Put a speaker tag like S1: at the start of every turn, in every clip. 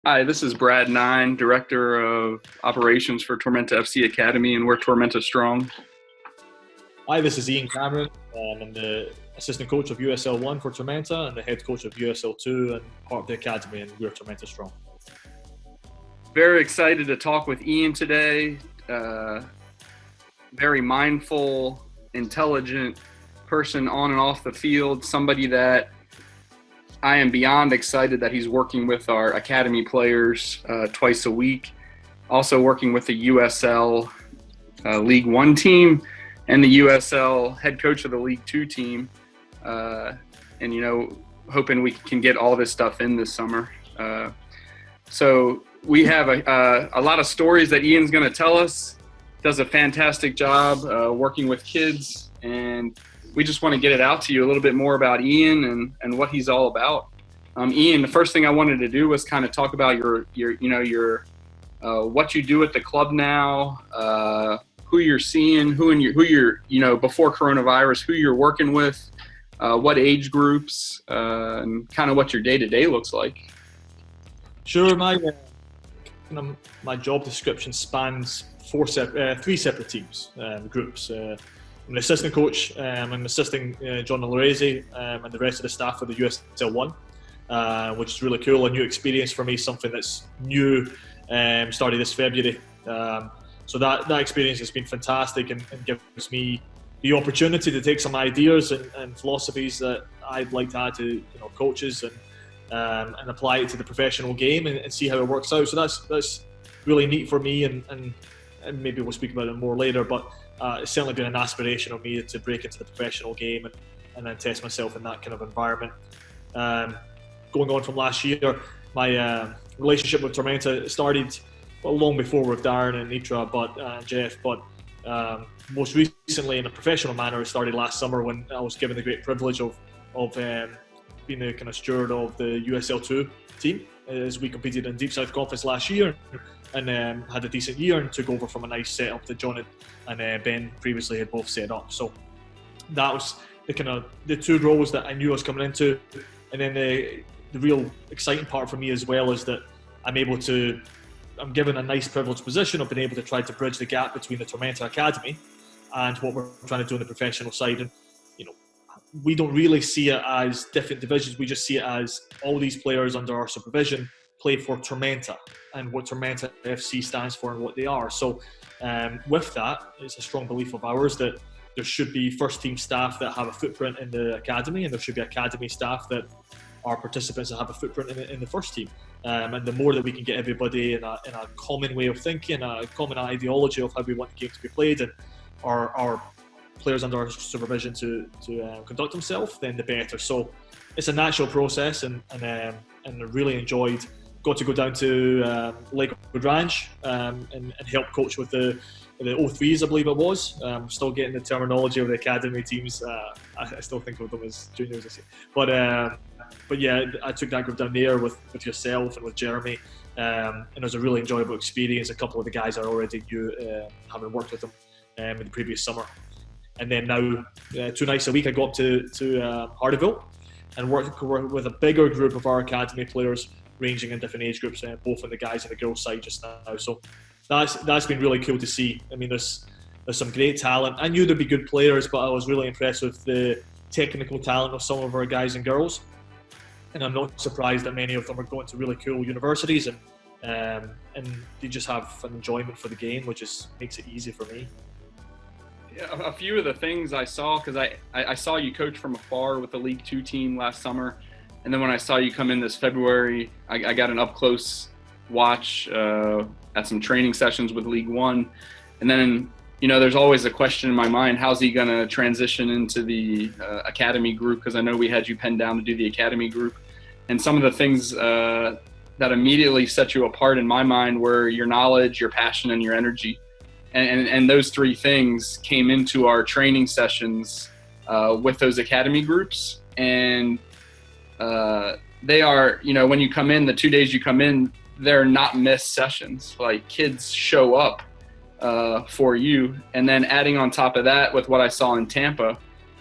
S1: Hi, this is Brad Nein, Director of Operations for Tormenta FC Academy, and we're Tormenta Strong.
S2: Hi, this is Ian Cameron. I'm the assistant coach of USL One for Tormenta and the head coach of USL Two and part of the academy, and we're Tormenta Strong.
S1: Very excited to talk with Ian today. Very mindful, intelligent person on and off the field, somebody that I am beyond excited that he's working with our academy players twice a week, also working with the USL League One team and the USL head coach of the League Two team, and hoping we can get all this stuff in this summer. So we have a lot of stories that Ian's going to tell us. Does a fantastic job working with kids, and we just want to get it out to you a little bit more about Ian and what he's all about. Ian, the first thing I wanted to do was kind of talk about your what you do at the club now, who you're seeing, who you're before coronavirus, who you're working with, what age groups, and kind of what your day-to-day looks like.
S2: Sure, my job description spans three separate teams, groups. I'm an assistant coach. I'm assisting John Lorese and the rest of the staff for the USL One, which is really cool, a new experience for me, something that's new, started this February. So that experience has been fantastic and gives me the opportunity to take some ideas and philosophies that I'd like to add to coaches and apply it to the professional game and see how it works out. So that's really neat for me, and maybe we'll speak about it more later, but it's certainly been an aspiration of me to break into the professional game and then test myself in that kind of environment. Going on from last year, my relationship with Tormenta started long before with Darren and Nitra and Jeff, but most recently in a professional manner, it started last summer when I was given the great privilege of being the kind of steward of the USL 2 team as we competed in Deep South Conference last year and had a decent year and took over from a nice setup that John and Ben previously had both set up. So that was the two roles that I knew I was coming into, and then the real exciting part for me as well is that I'm given a nice privileged position of being able to try to bridge the gap between the Tormenta Academy and what we're trying to do on the professional side. And we don't really see it as different divisions. We just see it as all these players under our supervision play for Tormenta and what Tormenta FC stands for and what they are. So with that, it's a strong belief of ours that there should be first team staff that have a footprint in the academy, and there should be academy staff that are participants that have a footprint in the first team. And the more that we can get everybody in a common way of thinking, a common ideology of how we want the game to be played, and our players under our supervision to conduct themselves, then the better. So it's a natural process, and I really enjoyed. Got to go down to Lakewood Ranch and help coach with the O3s, I believe it was. Still getting the terminology of the academy teams. I still think of them as juniors, but yeah, I took that group down there with yourself and with Jeremy, and it was a really enjoyable experience. A couple of the guys I already knew, having worked with them in the previous summer. And then now, 2 nights a week, I go up to Hardyville and work with a bigger group of our academy players, ranging in different age groups, both on the guys and the girls' side just now. So that's been really cool to see. I mean, there's some great talent. I knew there'd be good players, but I was really impressed with the technical talent of some of our guys and girls. And I'm not surprised that many of them are going to really cool universities, and they just have an enjoyment for the game, which makes it easy for me.
S1: Yeah, a few of the things I saw, because I saw you coach from afar with the League Two team last summer, and then when I saw you come in this February, I got an up-close watch at some training sessions with League One, and then there's always a question in my mind: how's he going to transition into the academy group? Because I know we had you penned down to do the academy group, and some of the things that immediately set you apart in my mind were your knowledge, your passion, and your energy. And those three things came into our training sessions with those academy groups. And they are, when you come in, the 2 days you come in, they're not missed sessions. Like, kids show up for you. And then adding on top of that with what I saw in Tampa,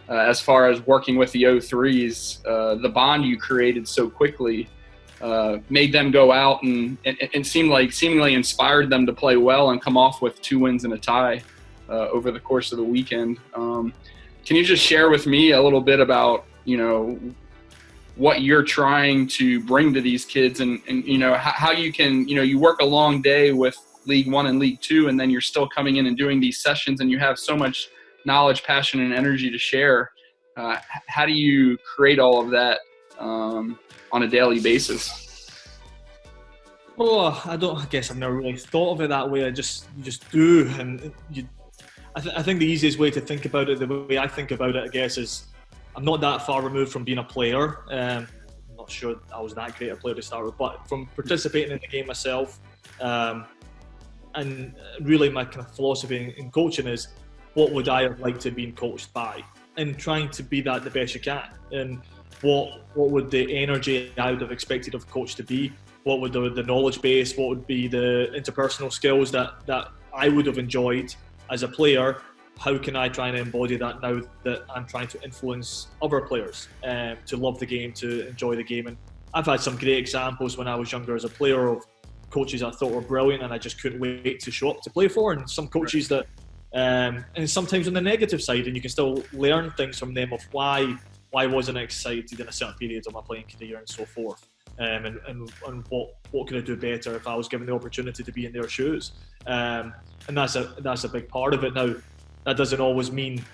S1: as far as working with the O3s, the bond you created so quickly made them go out and seemingly inspired them to play well and come off with 2 wins and a tie over the course of the weekend. Can you just share with me a little bit about, what you're trying to bring to these kids and how you can, you work a long day with League One and League Two, and then you're still coming in and doing these sessions and you have so much knowledge, passion, and energy to share. How do you create all of that on a daily basis?
S2: Oh, I guess I've never really thought of it that way. You just do, and I think the easiest way to think about it, the way I think about it, I guess, is I'm not that far removed from being a player. I'm not sure I was that great a player to start with, but from participating in the game myself, and really my kind of philosophy in coaching is, what would I have liked to have been coached by? And trying to be that the best you can. And what would the energy I would have expected of a coach to be? What would the knowledge base, what would be the interpersonal skills that I would have enjoyed as a player? How can I try and embody that now that I'm trying to influence other players to love the game, to enjoy the game? And I've had some great examples when I was younger as a player of coaches I thought were brilliant and I just couldn't wait to show up to play for, and some coaches that and sometimes on the negative side, and you can still learn things from them of why wasn't I excited in a certain period of my playing career and so forth, and what could I do better if I was given the opportunity to be in their shoes, and that's a big part of it. Now, that doesn't always mean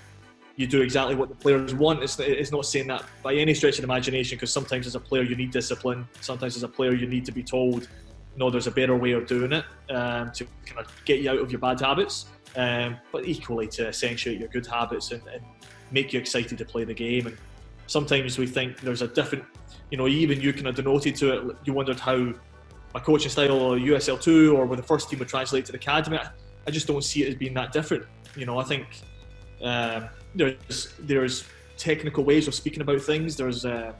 S2: you do exactly what the players want. It's not saying that by any stretch of the imagination, because sometimes as a player you need discipline, sometimes as a player you need to be told, no, there's a better way of doing it, to kind of get you out of your bad habits. But equally to accentuate your good habits and make you excited to play the game. And sometimes we think there's a different, even you kind of denoted to it, you wondered how my coaching style or USL 2 or with the first team would translate to the academy. I just don't see it as being that different. I think there's technical ways of speaking about things. There's I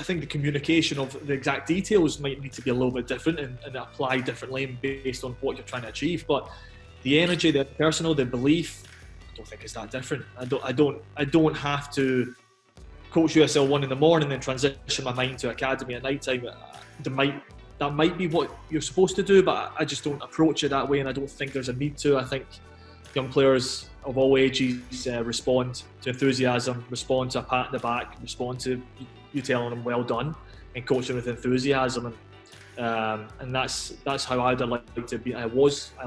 S2: think the communication of the exact details might need to be a little bit different and apply differently based on what you're trying to achieve. But the energy, the personal, the belief, I don't think it's that different. I don't have to coach USL 1 in the morning and transition my mind to academy at night time. That might be what you're supposed to do, but I just don't approach it that way, and I don't think there's a need to. I think young players of all ages respond to enthusiasm, respond to a pat in the back, respond to you telling them well done, and coach them with enthusiasm. And that's how I'd like to be. I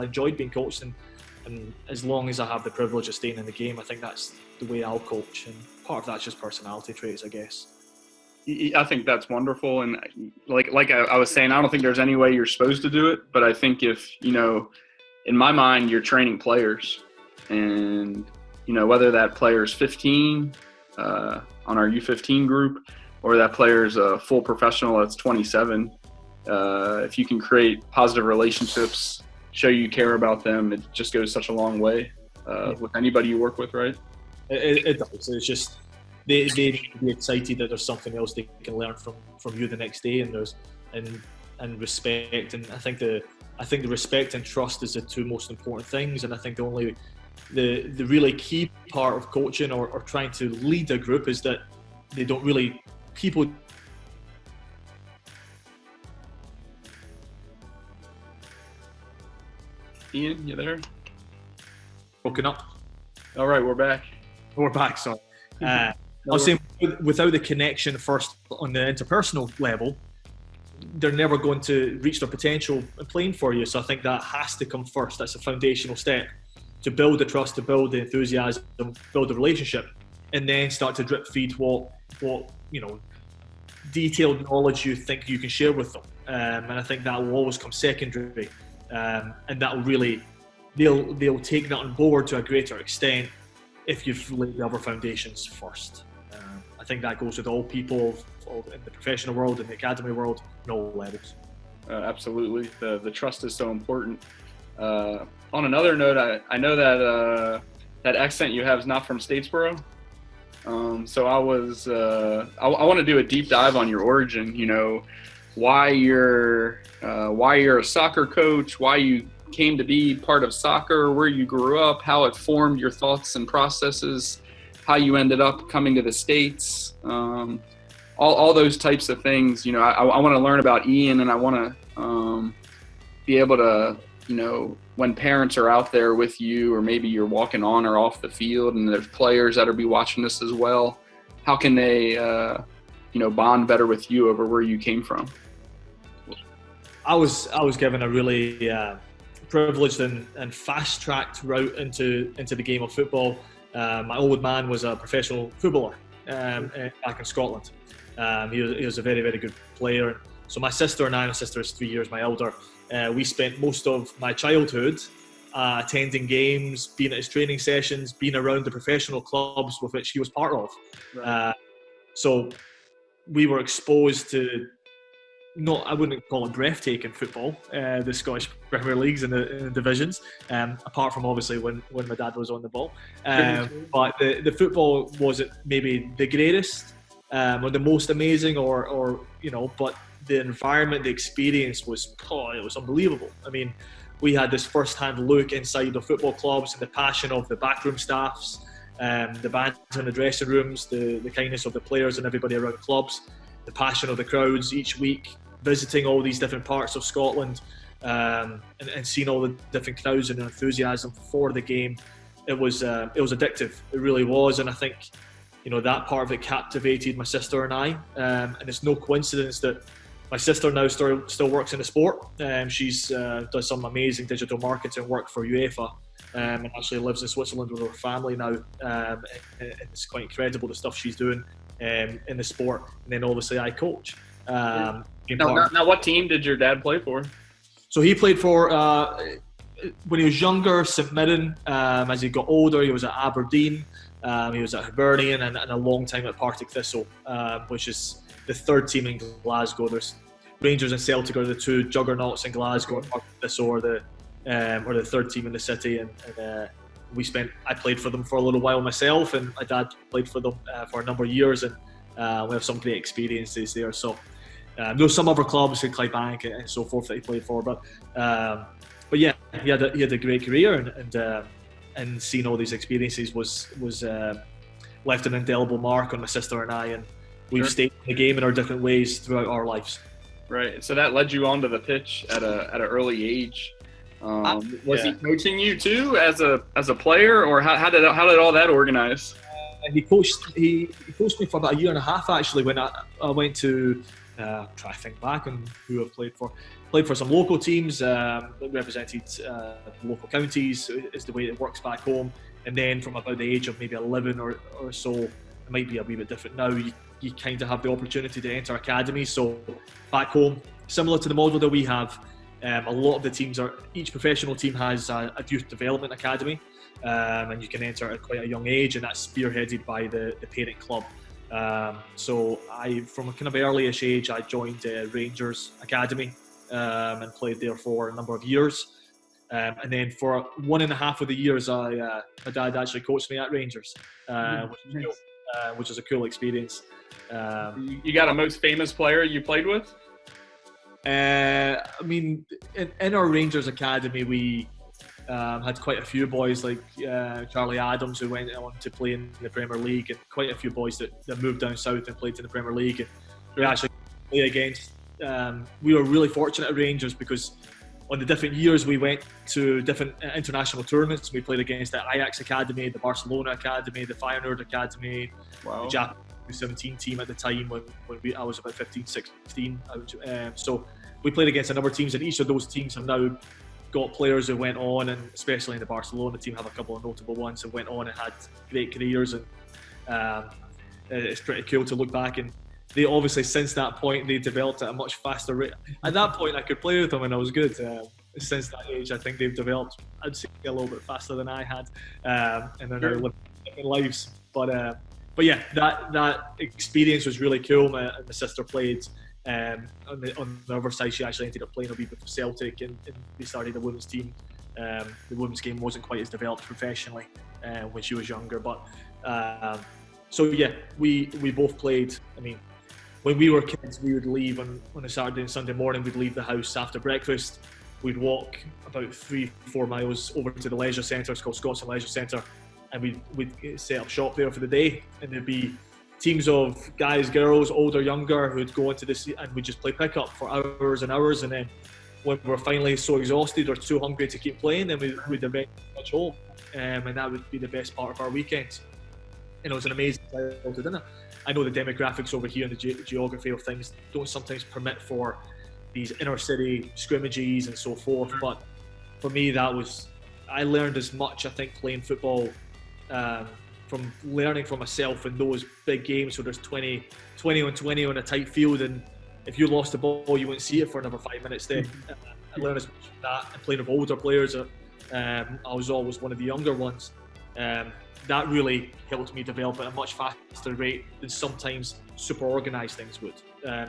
S2: enjoyed being coached, and as long as I have the privilege of staying in the game, I think that's the way I'll coach. And part of that's just personality traits, I guess.
S1: I think that's wonderful, and like I was saying, I don't think there's any way you're supposed to do it, but I think if in my mind, you're training players, and whether that player's 15 on our U15 group, or that player's a full professional that's 27. If you can create positive relationships, show you care about them, it just goes such a long way with anybody you work with, right?
S2: It does. It's just they need to be excited that there's something else they can learn from you the next day, and there's and respect. And I think the respect and trust is the two most important things. And I think the really key part of coaching or trying to lead a group is that they don't really people.
S1: Ian, you there?
S2: Broken up.
S1: All right, we're back.
S2: We're back. Sorry. I was saying, without the connection first on the interpersonal level, they're never going to reach their potential in playing for you. So I think that has to come first. That's a foundational step to build the trust, to build the enthusiasm, build the relationship, and then start to drip feed what detailed knowledge you think you can share with them. And I think that will always come secondary, and that will really they'll take that on board to a greater extent if you've laid the other foundations first. I think that goes with all people in the professional world, in the academy world, in all levels.
S1: Absolutely. The trust is so important. On another note, I know that accent you have is not from Statesboro. So I want to do a deep dive on your origin, why you're a soccer coach, why you came to be part of soccer, where you grew up, how it formed your thoughts and processes, how you ended up coming to the States, all all those types of things. You know, I want to learn about Ian, and I want to be able to, you know, when parents are out there with you, or maybe you're walking on or off the field, and there's players that are be watching this as well. How can they, you know, bond better with you over where you came from?
S2: I was given a really privileged and fast-tracked route into the game of football. My old man was a professional footballer back in Scotland. He was a very, very good player. So my sister and I, my sister is 3 years my elder, we spent most of my childhood attending games, being at his training sessions, being around the professional clubs with which he was part of. Right. So we were exposed to, I wouldn't call it breathtaking football, the Scottish Premier Leagues and the divisions, apart from obviously when my dad was on the ball. But the football wasn't maybe the greatest or the most amazing, or you know, but the environment, the experience was, it was unbelievable. I mean, we had this first-hand look inside the football clubs and the passion of the backroom staffs, the banter in the dressing rooms, the kindness of the players and everybody around clubs, the passion of the crowds each week, visiting all these different parts of Scotland, and seeing all the different crowds and the enthusiasm for the game. It was addictive. It really was, and I think, you know, that part of it captivated my sister and I. And it's no coincidence that my sister now still works in the sport. She's does some amazing digital marketing work for UEFA, and actually lives in Switzerland with her family now. And it's quite incredible the stuff she's doing in the sport. And then obviously I coach.
S1: Now, what team did your dad play for?
S2: So he played for, when he was younger, St Mirren. As he got older, he was at Aberdeen. He was at Hibernian and a long time at Partick Thistle, which is the third team in Glasgow. There's Rangers and Celtic are the two juggernauts in Glasgow, and Partick Thistle are the third team in the city. And I played for them for a little while myself, and my dad played for them for a number of years, and we have some great experiences there. So there's some other clubs in Clydebank and so forth that he played for, but yeah, he had a great career, and seeing all these experiences was left an indelible mark on my sister and I, and we've stayed in the game in our different ways throughout our lives. Right.
S1: So that led you onto the pitch at an early age. Was he coaching you too as a player, or how did all that organize?
S2: He coached me for about a year and a half actually, when I went to try to think back on who I've played for. Played for some local teams that represented local counties, is the way it works back home. And then from about the age of maybe 11 or so, it might be a wee bit different now, you kind of have the opportunity to enter academies. So back home, similar to the model that we have, a lot of the teams each professional team has a youth development academy, and you can enter at quite a young age, and that's spearheaded by the parent club. So from a kind of early-ish age, I joined Rangers Academy and played there for a number of years. And then for 1.5 of the years, my dad actually coached me at Rangers, which was a cool experience.
S1: You got a most famous player you played with?
S2: I mean, in our Rangers Academy, we had quite a few boys like Charlie Adams, who went on to play in the Premier League, and quite a few boys that moved down south and played in the Premier League. And we actually played against. We were really fortunate at Rangers because on the different years we went to different international tournaments. We played against the Ajax Academy, the Barcelona Academy, the Feyenoord Academy, the Japan 17 team at the time when I was about 15, 16. So we played against a number of teams, and each of those teams have now got players who went on, and especially in the Barcelona team have a couple of notable ones who went on and had great careers, and it's pretty cool to look back. And they obviously, since that point, they developed at a much faster rate. At that point, I could play with them and I was good. Since that age, I think they've developed, I'd say, a little bit faster than I had, and they're now living different lives. But yeah, that experience was really cool. My sister played on the other side. She actually ended up playing a wee bit for Celtic, and they started the women's team. The women's game wasn't quite as developed professionally when she was younger, but so yeah, we both played. I mean, when we were kids, we would leave on a Saturday and Sunday morning. We'd leave the house after breakfast. We'd walk about 3-4 miles over to the leisure centre. It's called Scotsman Leisure Centre, and we'd set up shop there for the day. And there'd be teams of guys, girls, older, younger, who'd go into this and we'd just play pickup for hours and hours, and then when we're finally so exhausted or too hungry to keep playing, then we'd eventually touch home, and that would be the best part of our weekends. And it was an amazing childhood dinner. I know the demographics over here and the geography of things don't sometimes permit for these inner city scrimmages and so forth, but for me I learned as much, I think, playing football from learning for myself in those big games where there's 20 on 20 on a tight field, and if you lost the ball you wouldn't see it for another 5 minutes then. I learned as much from that, and playing with older players. I was always one of the younger ones. That really helped me develop at a much faster rate than sometimes super organised things would.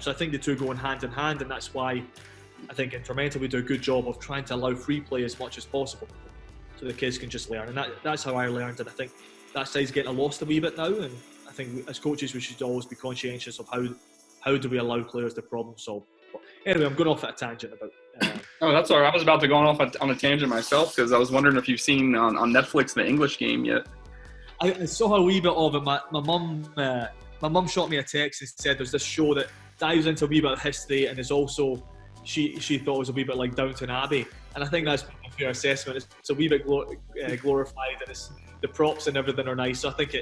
S2: So I think the two go hand in hand, and that's why I think in Tormenta we do a good job of trying to allow free play as much as possible so the kids can just learn. And that's how I learned, and I think that side's getting lost a wee bit now, and I think as coaches we should always be conscientious of how do we allow players to problem solve. But anyway, I'm going off at a tangent about...
S1: Oh, that's all right. I was about to go off on a tangent myself, because I was wondering if you've seen on Netflix the English game yet.
S2: I saw a wee bit of it. My mum shot me a text and said there's this show that dives into a wee bit of history, and is also she thought it was a wee bit like Downton Abbey, and I think that's a fair assessment. It's a wee bit glorified, and the props and everything are nice. So I think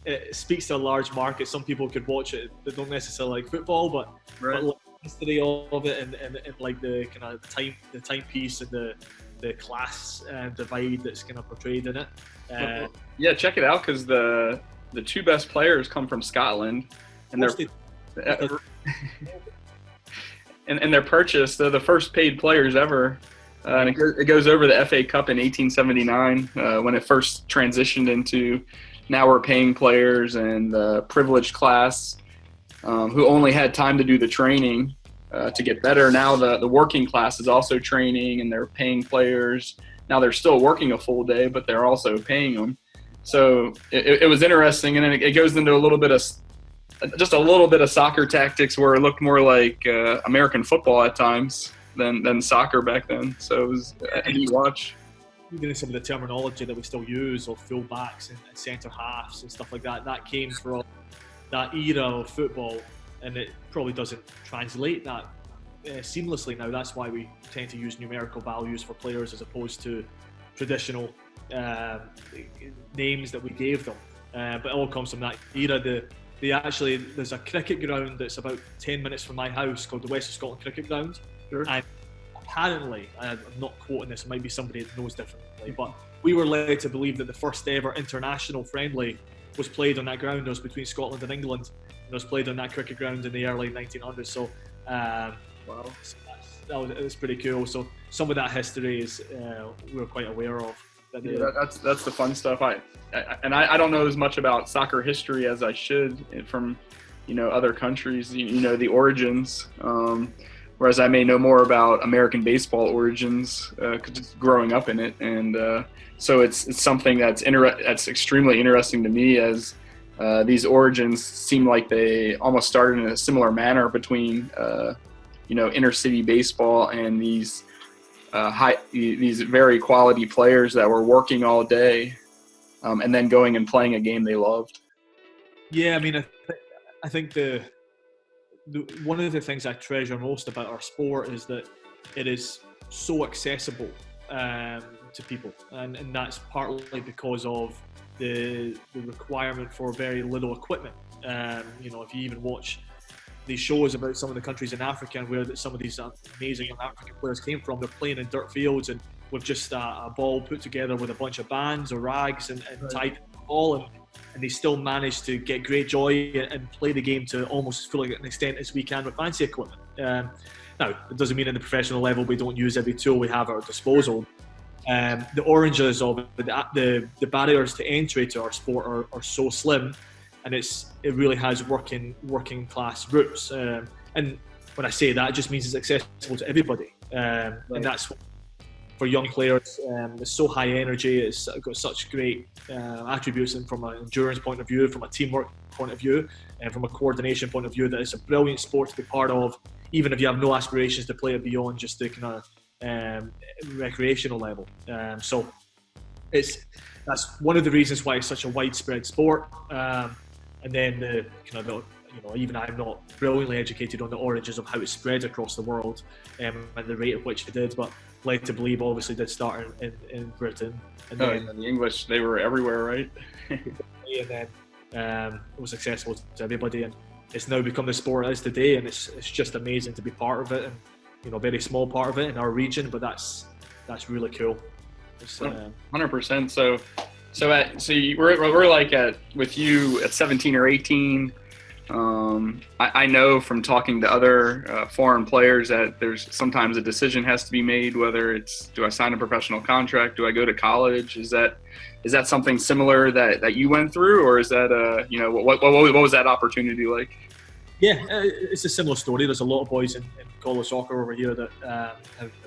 S2: it speaks to a large market. Some people could watch it that don't necessarily like football, but like the history of it and like the kind of the timepiece and the class divide that's kind of portrayed in it.
S1: Yeah, check it out, because the two best players come from Scotland, and they're purchased. They're the first paid players ever, and it goes over the FA Cup in 1879 when it first transitioned into now we're paying players and the privileged class who only had time to do the training to get better. Now the working class is also training, and they're paying players. Now they're still working a full day, but they're also paying them. So it was interesting, and then it goes into a little bit of soccer tactics where it looked more like American football at times than soccer back then. So it was a neat watch.
S2: Even some of the terminology that we still use, of full backs and centre halves and stuff like that came from that era of football, and it probably doesn't translate that seamlessly now. That's why we tend to use numerical values for players as opposed to traditional names that we gave them. But it all comes from that era. There's a cricket ground that's about 10 minutes from my house called the West of Scotland Cricket Ground.
S1: Sure.
S2: And apparently, I'm not quoting this, it might be somebody that knows differently, but we were led to believe that the first ever international friendly was played on that ground. It was between Scotland and England, and it was played on that cricket ground in the early 1900s. So, wow, so it was pretty cool. So some of that history is we were quite aware of.
S1: That's the fun stuff. I don't know as much about soccer history as I should from other countries. The origins. Whereas I may know more about American baseball origins, just growing up in it, and so it's something that's extremely interesting to me, as these origins seem like they almost started in a similar manner between inner city baseball and these very quality players that were working all day, and then going and playing a game they loved. Yeah,
S2: I mean, I think one of the things I treasure most about our sport is that it is so accessible to people, and that's partly because of the requirement for very little equipment. If you even watch these shows about some of the countries in Africa and where some of these amazing young African players came from, they're playing in dirt fields and with just a ball put together with a bunch of bands or rags and tied to the ball, and they still manage to get great joy and play the game to almost as full an extent as we can with fancy equipment. Now, it doesn't mean at the professional level we don't use every tool we have at our disposal. The oranges of the barriers to entry to our sport are so slim, and it really has working class roots. And when I say that, it just means it's accessible to everybody. And that's for young players. It's so high energy. It's got such great attributes, and from an endurance point of view, from a teamwork point of view, and from a coordination point of view, that it's a brilliant sport to be part of, even if you have no aspirations to play it beyond just the kind of recreational level. So that's one of the reasons why it's such a widespread sport. and then the kind of the, even I'm not brilliantly educated on the origins of how it spread across the world and the rate at which it did, but led to believe obviously did start in Britain. And
S1: then the English, they were everywhere, right?
S2: And then it was accessible to everybody, and it's now become the sport it is today, and it's just amazing to be part of it, and a very small part of it in our region, but that's really cool.
S1: 100%. So we're like with you at 17 or 18. I know from talking to other foreign players that there's sometimes a decision has to be made, whether it's, do I sign a professional contract? Do I go to college? Is that something similar that you went through, or is that what was that opportunity like?
S2: Yeah, it's a similar story. There's a lot of boys in college soccer over here that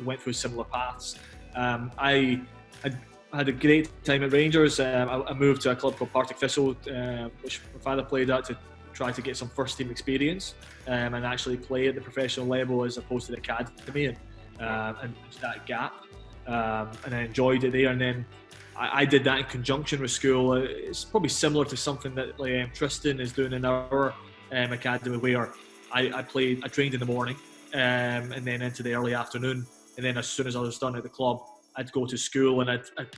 S2: went through similar paths. I had a great time at Rangers. I moved to a club called Partick Thistle, which my father played at, to try to get some first team experience and actually play at the professional level as opposed to the academy, and that gap. And I enjoyed it there. And then I did that in conjunction with school. It's probably similar to something that Tristan is doing in our academy, where I trained in the morning and then into the early afternoon. And then as soon as I was done at the club, I'd go to school and I'd kind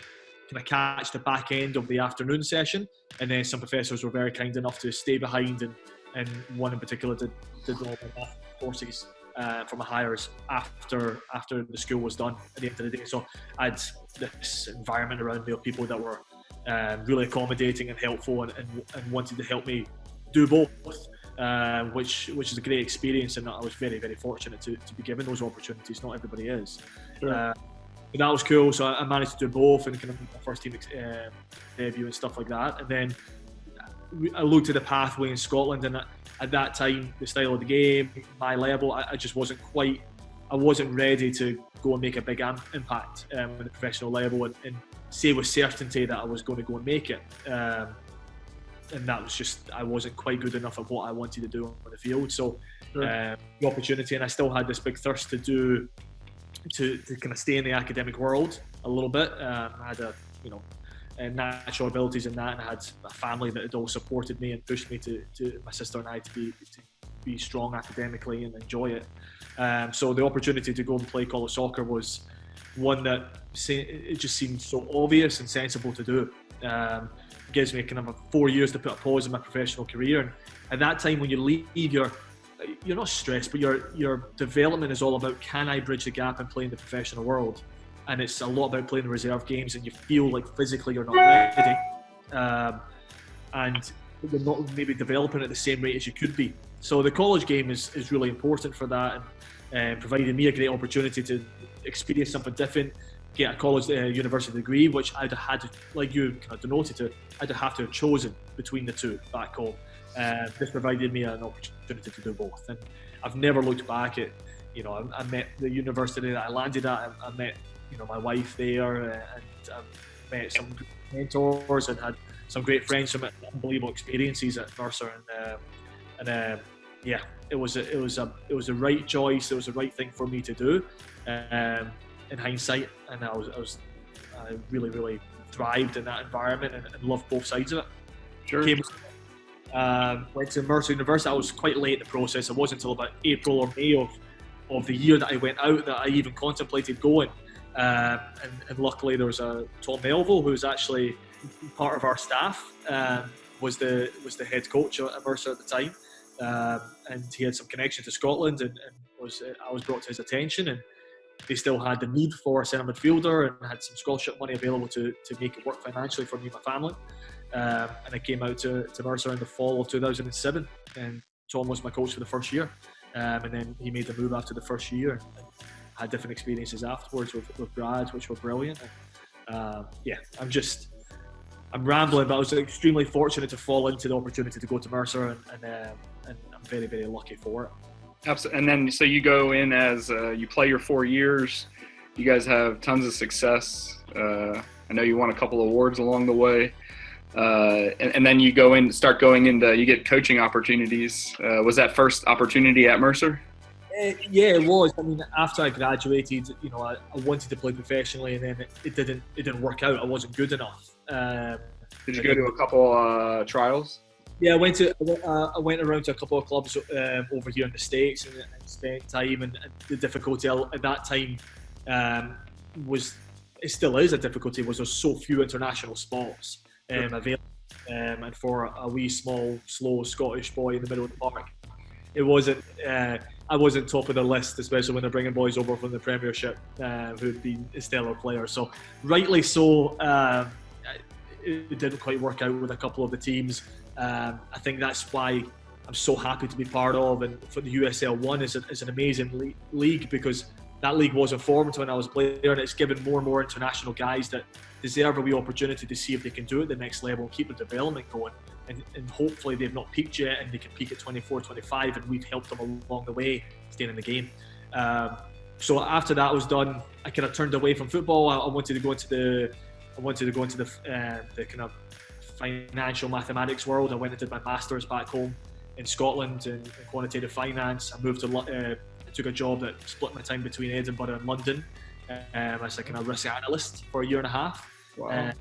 S2: of catch the back end of the afternoon session. And then some professors were very kind enough to stay behind, and one in particular did all my math courses for my hires after the school was done at the end of the day. So I had this environment around me of people that were really accommodating and helpful and wanted to help me do both, which is a great experience, and I was very, very fortunate to be given those opportunities. Not everybody is.
S1: Sure.
S2: But that was cool, so I managed to do both and kind of my first team debut and stuff like that. And then I looked at the pathway in Scotland, and at that time, the style of the game, my level, I just wasn't ready to go and make a big impact at the professional level and say with certainty that I was going to go and make it. And that was just, I wasn't quite good enough at what I wanted to do on the field. So the opportunity, and I still had this big thirst to kind of stay in the academic world a little bit. I had natural abilities in that, and I had a family that had all supported me and pushed me to my sister and I to be strong academically and enjoy it. So the opportunity to go and play college soccer was one that it just seemed so obvious and sensible to do. It gives me kind of 4 years to put a pause in my professional career, and at that time when you leave, you're not stressed, but your development is all about, can I bridge the gap and play in the professional world? And it's a lot about playing reserve games, and you feel like physically you're not ready, and you're not maybe developing at the same rate as you could be. So the college game is really important for that, and provided me a great opportunity to experience something different, get a college university degree, which I'd have had to, like you kind of denoted to, I'd have to have chosen between the two back home. This provided me an opportunity to do both, and I've never looked back at, I met the university that I landed at, I met my wife there, and I met some mentors and had some great friends, some unbelievable experiences at Mercer, and it was the right choice. It was the right thing for me to do in hindsight, and I really, really thrived in that environment and loved both sides of it.
S1: Sure.
S2: Went to Mercer University. I was quite late in the process. It wasn't until about April or May of the year that I went out that I even contemplated going. And luckily there was Tom Melville, who was actually part of our staff, was the head coach at Mercer at the time, and he had some connection to Scotland, and I was brought to his attention, and they still had the need for a centre midfielder and had some scholarship money available to make it work financially for me and my family. And I came out to Mercer in the fall of 2007, and Tom was my coach for the first year, and then he made the move after the first year, and had different experiences afterwards with Brad, which were brilliant. And, I'm rambling, but I was extremely fortunate to fall into the opportunity to go to Mercer, and I'm very, very lucky for it.
S1: Absolutely. And then so you go in as you play your 4 years. You guys have tons of success. I know you won a couple of awards along the way. And then you start going into, you get coaching opportunities. Was that first opportunity at Mercer?
S2: Yeah, it was. I mean, after I graduated, I wanted to play professionally, and then it didn't work out. I wasn't good enough.
S1: Did you go to a couple trials?
S2: Yeah, I went around to a couple of clubs over here in the States and spent time. And the difficulty at that time was, it still is a difficulty, was there's so few international spots available. And for a wee, small, slow Scottish boy in the middle of the park, it wasn't. I wasn't top of the list, especially when they're bringing boys over from the Premiership who'd been stellar players. So, rightly so, it didn't quite work out with a couple of the teams. I think that's why I'm so happy to be part of, and for the USL One is an amazing league, because that league wasn't formed when I was a player, and it's given more and more international guys that deserve a wee opportunity to see if they can do it at the next level and keep the development going. And hopefully they've not peaked yet, and they can peak at 24, 25, and we've helped them along the way, staying in the game. So after that was done, I kind of turned away from football. I wanted to go into the kind of financial mathematics world. I went and did my master's back home in Scotland in quantitative finance. I moved to took a job that split my time between Edinburgh and London as a kind of risk analyst for a year and a half.
S1: Wow.
S2: And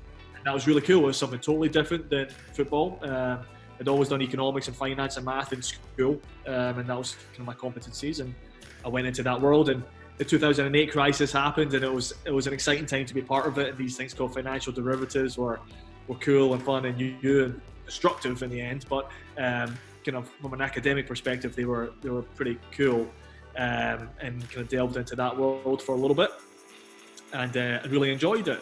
S2: that was really cool. It was something totally different than football. I'd always done economics and finance and math in school, and that was kind of my competencies. And I went into that world, and the 2008 crisis happened, and it was an exciting time to be part of it. And these things called financial derivatives were cool and fun and new and destructive in the end, but kind of from an academic perspective, they were pretty cool, and kind of delved into that world for a little bit, and really enjoyed it.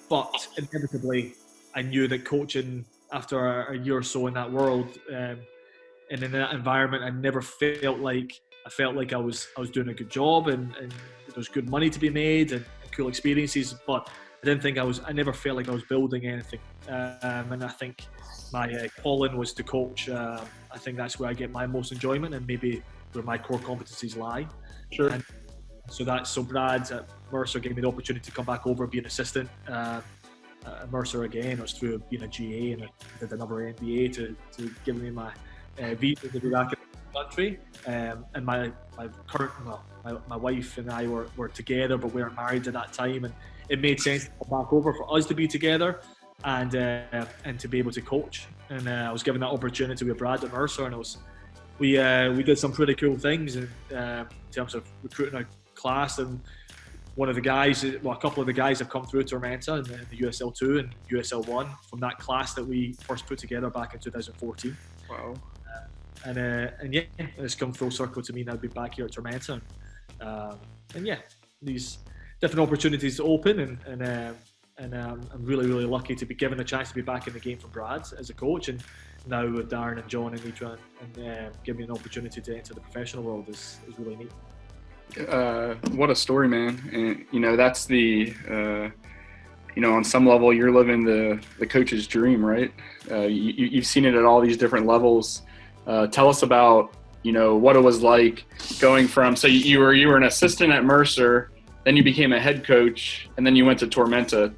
S2: But inevitably, I knew that coaching, after a year or so in that world, and in that environment, I never felt like I was doing a good job, and there was good money to be made and cool experiences, but I never felt like I was building anything. And I think my calling was to coach. I think that's where I get my most enjoyment, and maybe where my core competencies lie.
S1: Sure.
S2: And so Brad at Mercer gave me the opportunity to come back over and be an assistant at Mercer again. It was through being a GA, and I did another MBA to give me my visa to be back in the country. And my wife and I were together, but we weren't married at that time, and it made sense to come back over for us to be together and to be able to coach. And I was given that opportunity with Brad at Mercer, and we did some pretty cool things in terms of recruiting a class. And a couple of the guys have come through Tormenta in the USL 2 and USL 1 from that class that we first put together back in 2014.
S1: Wow.
S2: And yeah, it's come full circle to me now being back here at Tormenta. And yeah, these different opportunities open, and I'm really, really lucky to be given the chance to be back in the game for Brad as a coach, and now with Darren and John and Nitra, and give me an opportunity to enter the professional world is really neat.
S1: What a story, man. And that's the on some level you're living the coach's dream, right? You've seen it at all these different levels. Tell us about what it was like going from, so you were an assistant at Mercer, then you became a head coach, and then you went to Tormenta.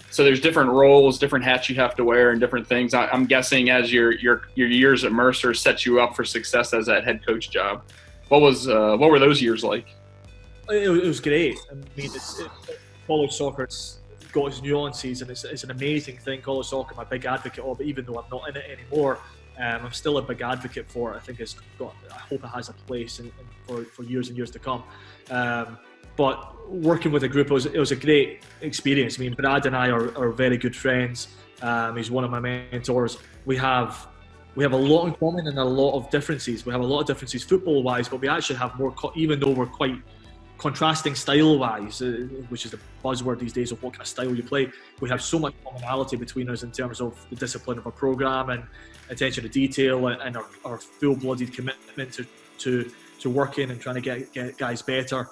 S1: So there's different roles, different hats you have to wear, and different things. I'm guessing as your years at Mercer set you up for success as that head coach job. What were those years like?
S2: It was great. I mean, college soccer's got its nuances, and it's an amazing thing. College soccer, I'm a big advocate of it, even though I'm not in it anymore. I'm still a big advocate for it. I think I hope it has a place for years and years to come. But working with a group, it was a great experience. I mean, Brad and I are very good friends. He's one of my mentors. We have a lot in common and a lot of differences. We have a lot of differences football-wise, but we actually have more, even though we're quite contrasting style-wise, which is the buzzword these days of what kind of style you play. We have so much commonality between us in terms of the discipline of our programme and attention to detail, and our full-blooded commitment to working and trying to get guys better.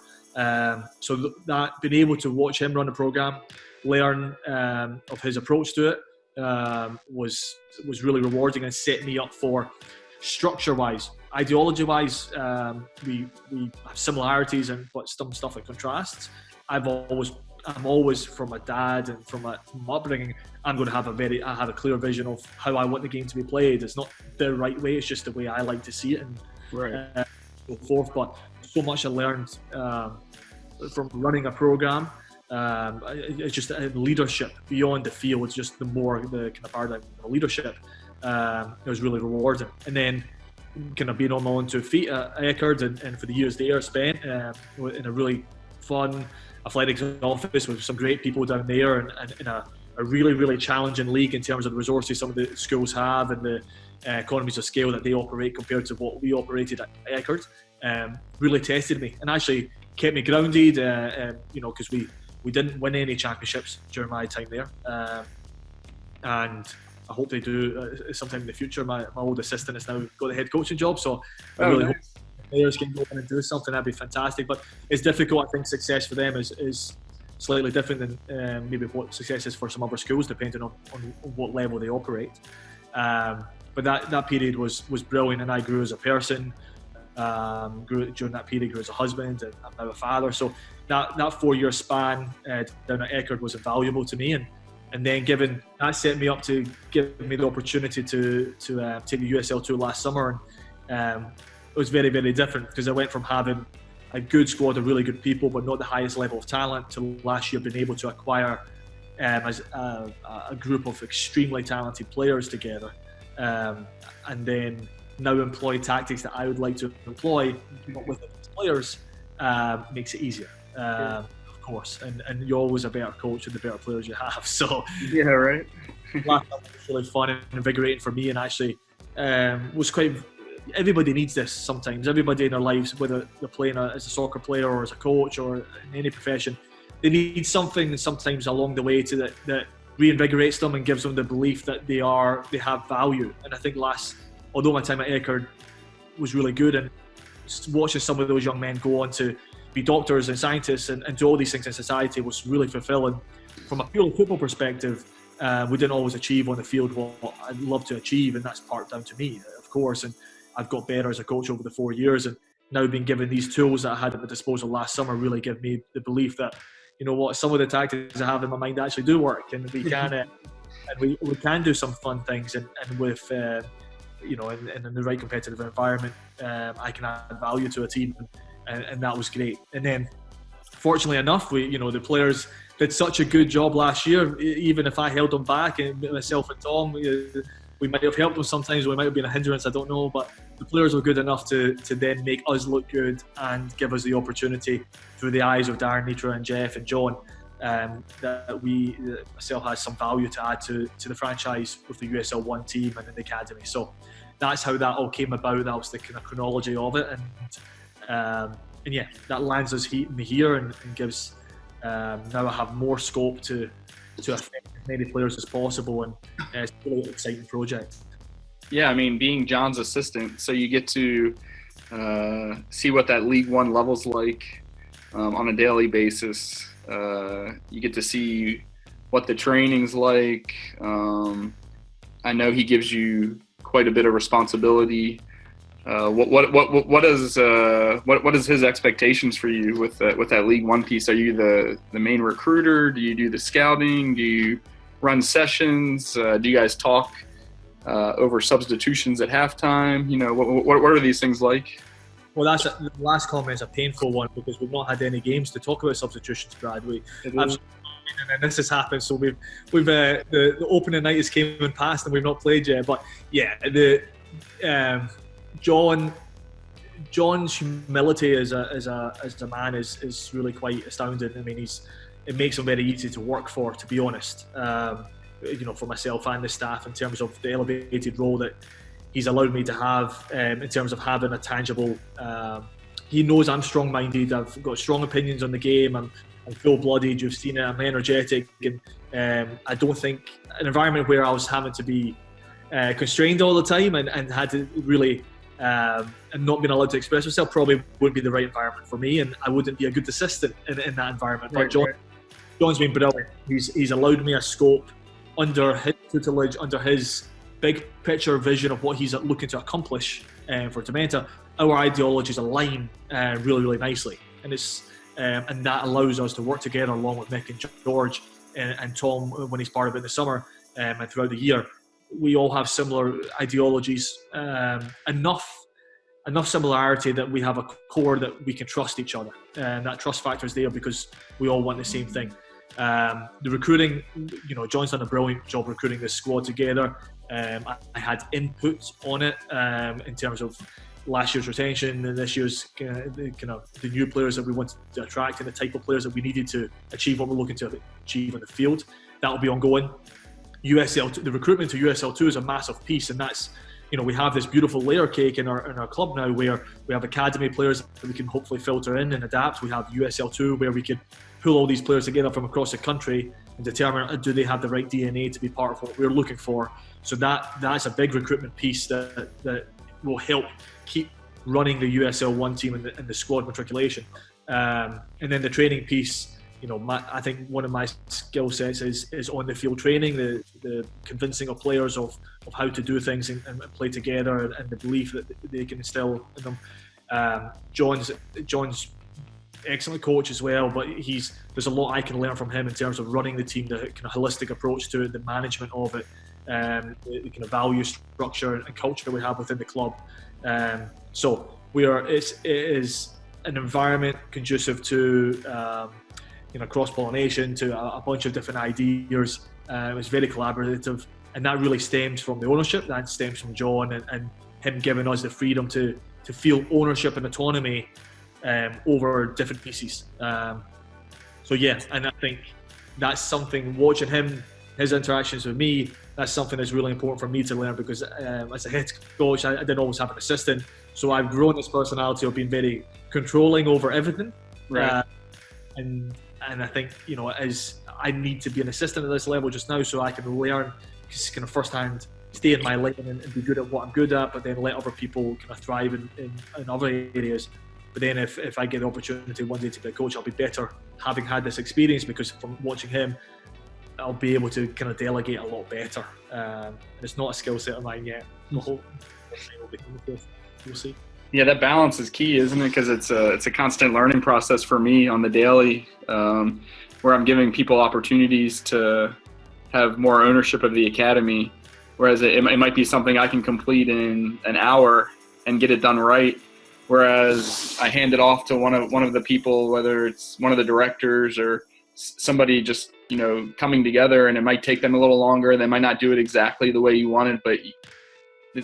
S2: So that being able to watch him run a programme, learn of his approach to it, was really rewarding, and set me up for structure-wise, ideology-wise. We have similarities, but some stuff that contrasts. I'm always from my dad and from my upbringing. I'm going to have a clear vision of how I want the game to be played. It's not the right way; it's just the way I like to see it, and
S1: right.
S2: So forth. But so much I learned from running a program. It's just leadership beyond the field. It's just the kind of paradigm of leadership. It was really rewarding. And then kind of being on my own 2 feet at Eckerd and for the years there spent in a really fun athletics office with some great people down there, and in a really, really challenging league in terms of the resources some of the schools have and the economies of scale that they operate compared to what we operated at Eckerd. Really tested me and actually kept me grounded, because we didn't win any championships during my time there. And I hope they do sometime in the future. My old assistant has now got the head coaching job, so I really hope players can go in and do something. That'd be fantastic. But it's difficult. I think success for them is slightly different than maybe what success is for some other schools, depending on what level they operate. But that period was brilliant, and I grew as a person. Grew during that period, grew as a husband, and I'm now a father. So that 4-year span down at Eckerd was invaluable to me, and then given that set me up to give me the opportunity to take the USL tour last summer, and it was very, very different because I went from having a good squad of really good people but not the highest level of talent to last year being able to acquire as a group of extremely talented players together, and then now employ tactics that I would like to employ with the players makes it easier. Of course, and you're always a better coach with the better players you have. So
S1: yeah, right.
S2: last time was really fun and invigorating for me, and actually was quite. Everybody needs this sometimes. Everybody in their lives, whether they're playing as a soccer player or as a coach or in any profession, they need something sometimes along the way that reinvigorates them and gives them the belief that they have value. And I think although my time at Eckerd was really good, and watching some of those young men go on to be doctors and scientists and do all these things in society was really fulfilling. From a purely football perspective, we didn't always achieve on the field what I'd love to achieve, and that's part down to me, of course. And I've got better as a coach over the 4 years, and now being given these tools that I had at my disposal last summer really give me the belief that, you know what, some of the tactics I have in my mind actually do work, and we can and we can do some fun things, and with in the right competitive environment, I can add value to a team, and that was great. And then, fortunately enough, the players did such a good job last year. Even if I held them back, and myself and Tom, we might have helped them sometimes. We might have been a hindrance, I don't know. But the players were good enough to then make us look good and give us the opportunity through the eyes of Darren, Nitra and Jeff and John, that myself has some value to add to the franchise with the USL One team and in the academy. So that's how that all came about. That was the kind of chronology of it. And yeah, that lands us me here and gives now I have more scope to affect as many players as possible, and it's a really exciting project.
S1: Yeah, I mean, being John's assistant, so you get to see what that League One level's like on a daily basis. You get to see what the training's like. I know he gives you quite a bit of responsibility. What is his expectations for you with that League One piece? Are you the main recruiter? Do you do the scouting? Do you run sessions? Do you guys talk over substitutions at halftime? What are these things like?
S2: Well, the last comment is a painful one because we've not had any games to talk about substitutions, Brad. And this has happened, so we've the opening night has came and passed, and we've not played yet. But yeah, John's humility as a man is really quite astounding. I mean, it makes him very easy to work for, to be honest. For myself and the staff, in terms of the elevated role that he's allowed me to have, in terms of having a tangible. He knows I'm strong-minded. I've got strong opinions on the game. I'm full-blooded. You've seen it. I'm energetic, and I don't think an environment where I was having to be constrained all the time and had to really and not being allowed to express myself probably wouldn't be the right environment for me, and I wouldn't be a good assistant in that environment. But John's been brilliant. He's allowed me a scope under his tutelage, under his big picture vision of what he's looking to accomplish for Tormenta. Our ideologies align really, really nicely, and and that allows us to work together along with Mick and George and Tom when he's part of it in the summer and throughout the year. We all have similar ideologies, enough similarity that we have a core that we can trust each other, and that trust factor is there because we all want the same thing. The recruiting, John's done a brilliant job recruiting this squad together. I had input on it in terms of last year's retention and this year's the new players that we wanted to attract and the type of players that we needed to achieve what we're looking to achieve on the field. That will be ongoing. The recruitment to USL2 is a massive piece, and that's, we have this beautiful layer cake in our club now, where we have academy players that we can hopefully filter in and adapt. We have USL2, where we can pull all these players together from across the country and determine, do they have the right DNA to be part of what we're looking for. So that's a big recruitment piece that will help keep running the USL 1 team and the squad matriculation. And then the training piece, I think one of my skill sets is on the field training, the convincing of players of how to do things and play together, and the belief that they can instill in them. John's excellent coach as well, but there's a lot I can learn from him in terms of running the team, the kind of holistic approach to it, the management of it, the kind of value structure and culture we have within the club. So it is an environment conducive to cross-pollination, to a bunch of different ideas. It's very collaborative, and that really stems from the ownership. That stems from John and him giving us the freedom to feel ownership and autonomy over different pieces. So yeah, and I think that's something, watching his interactions with me, that's something that's really important for me to learn, because as a head coach, I didn't always have an assistant, so I've grown this personality of being very controlling over everything.
S1: Right.
S2: And I think, as I need to be an assistant at this level just now, so I can learn, just kind of firsthand, stay in my lane and be good at what I'm good at, but then let other people kind of thrive in other areas. But then if I get the opportunity one day to be a coach, I'll be better having had this experience, because from watching him, I'll be able to kind of delegate a lot better. It's not a skill set of mine yet. We'll see.
S1: Yeah, that balance is key, isn't it? Because it's a constant learning process for me on the daily, where I'm giving people opportunities to have more ownership of the academy, whereas it might be something I can complete in an hour and get it done right. Whereas I hand it off to one of the people, whether it's one of the directors or somebody just coming together, and it might take them a little longer. They might not do it exactly the way you want it, but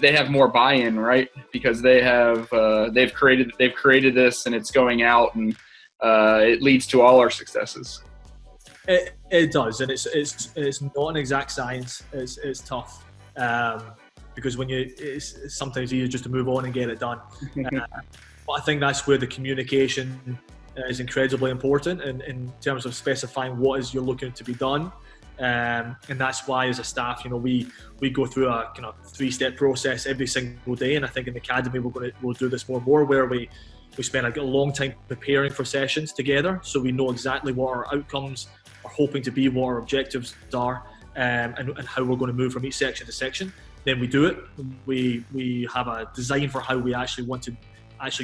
S1: they have more buy-in, right? Because they've created this, and it's going out, and it leads to all our successes.
S2: It does, and it's not an exact science. It's tough. Because it's sometimes easier just to move on and get it done. But I think that's where the communication is incredibly important in terms of specifying what is you're looking to be done. And that's why, as a staff, we go through a kind of 3-step process every single day. And I think in the academy we'll do this more and more, where we spend a long time preparing for sessions together, so we know exactly what our outcomes are hoping to be, what our objectives are, and how we're going to move from each section to section. Then we do it. We have a design for how we actually want to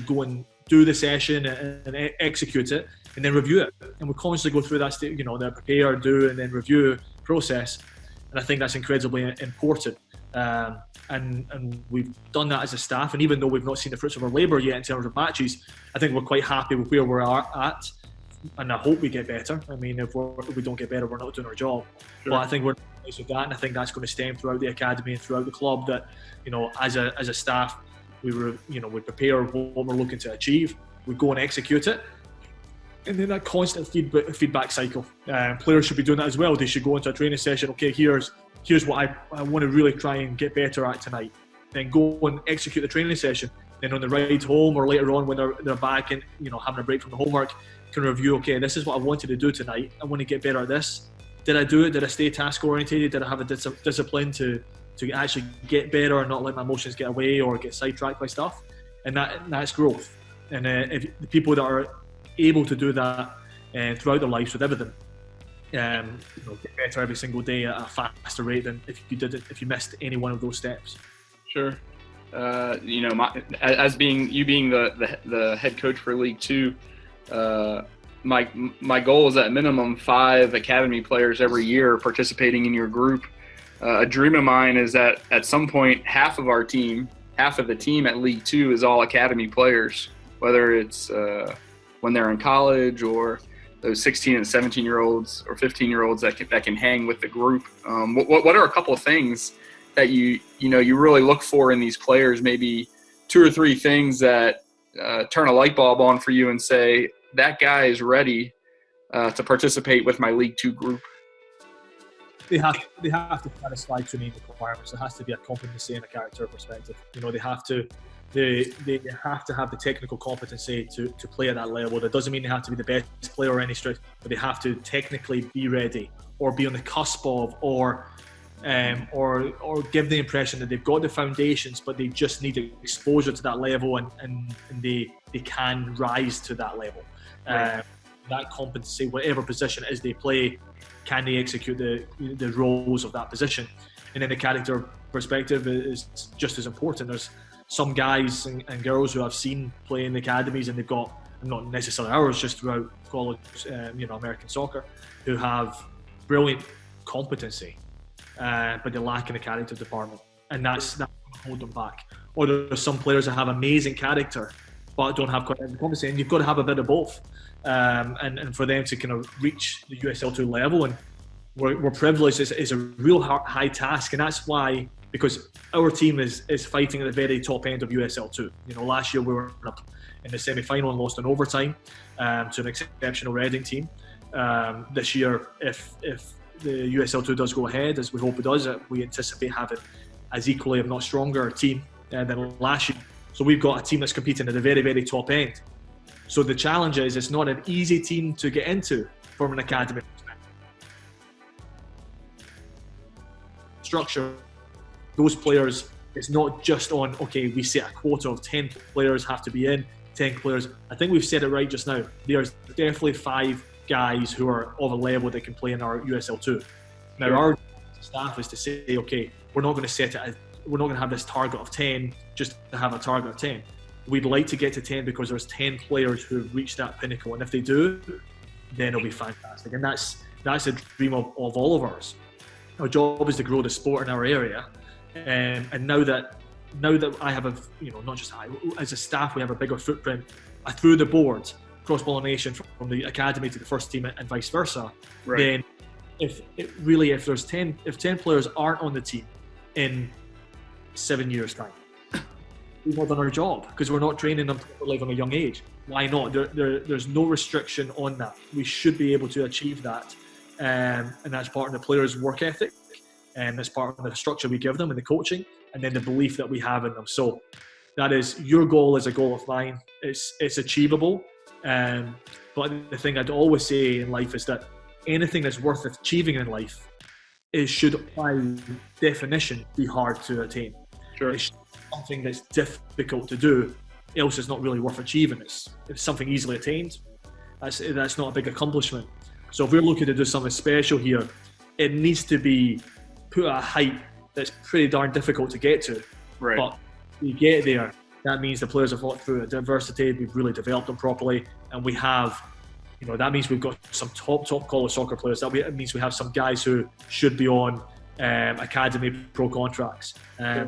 S2: go and do the session and execute it, and then review it. And we constantly go through that state, the prepare, do, and then review process. And I think that's incredibly important. And we've done that as a staff. And even though we've not seen the fruits of our labour yet in terms of matches, I think we're quite happy with where we're at. And I hope we get better. I mean, if we don't get better, we're not doing our job. Sure. But I think we're nice with that, and I think that's going to stem throughout the academy and throughout the club. That as a staff, we prepare what we're looking to achieve. We go and execute it, and then that constant feedback cycle. Players should be doing that as well. They should go into a training session. Okay, here's what I want to really try and get better at tonight. Then go and execute the training session. Then on the ride home or later on when they're back and having a break from the homework, can review, okay, this is what I wanted to do tonight. I want to get better at this. Did I do it? Did I stay task oriented? Did I have a discipline to actually get better and not let my emotions get away or get sidetracked by stuff? And that's growth. And if the people that are able to do that throughout their lives with everything, get better every single day at a faster rate than if you missed any one of those steps.
S1: Sure. As being the head coach for League 2, my goal is at minimum 5 academy players every year participating in your group. A dream of mine is that at some point half of the team at League 2 is all academy players, whether it's when they're in college or those 16 and 17-year-olds or 15-year-olds that can hang with the group. What are a couple of things that you really look for in these players? Maybe 2 or 3 things that turn a light bulb on for you and say that guy is ready to participate with my League Two group.
S2: They have to satisfy 2 main requirements. There has to be a competency and a character perspective. They have to have the technical competency to play at that level. That doesn't mean they have to be the best player or any stretch, but they have to technically be ready or be on the cusp of or give the impression that they've got the foundations, but they just need exposure to that level and they can rise to that level.
S1: Right.
S2: That competency, whatever position it is they play, can they execute the roles of that position? And then the character perspective is just as important. There's some guys and girls who I've seen play in the academies, and they've got, not necessarily ours, just throughout college, American soccer, who have brilliant competency, but they lack in the character department, and that's hold them back. Or there's some players that have amazing character but don't have quite the competency, and you've got to have a bit of both. And for them to kind of reach the USL2 level, and we're privileged, is a real high task, and that's why, because our team is fighting at the very top end of USL2. Last year we were up in the semi-final and lost in overtime to an exceptional Reading team. This year, if the USL2 does go ahead, as we hope it does, we anticipate having as equally, if not stronger, a team than last year. So we've got a team that's competing at the very, very top end. So the challenge is, it's not an easy team to get into from an academy perspective. Structure those players, it's not just on, okay, we set a quota of 10 players have to be in, 10 players. I think we've said it right just now. There's definitely 5 guys who are of a level that can play in our USL2. Now, our staff is to say, okay, we're not going to set it, we're not going to have this target of 10 just to have a target of 10. We'd like to get to 10 because there's 10 players who have reached that pinnacle, and if they do, then it'll be fantastic. And that's a dream of all of ours. Our job is to grow the sport in our area, and now that I have not just I, as a staff, we have a bigger footprint through the board, cross-pollination from the academy to the first team and vice versa. Right. Then if there's 10 players aren't on the team in 7 years' time, we've not done our job, because we're not training them to live from a young age. Why not? There's no restriction on that. We should be able to achieve that, and that's part of the players' work ethic, and that's part of the structure we give them and the coaching, and then the belief that we have in them. So that is, your goal is a goal of mine. It's achievable, but the thing I'd always say in life is that anything that's worth achieving in life should by definition be hard to attain.
S1: Sure.
S2: It's something that's difficult to do, else it's not really worth achieving. It's something easily attained, that's not a big accomplishment. So if we're looking to do something special here, it needs to be put at a height that's pretty darn difficult to get to.
S1: Right.
S2: But we get there, that means the players have thought through diversity, we've really developed them properly, and we have, that means we've got some top college soccer players. That means we have some guys who should be on academy pro contracts,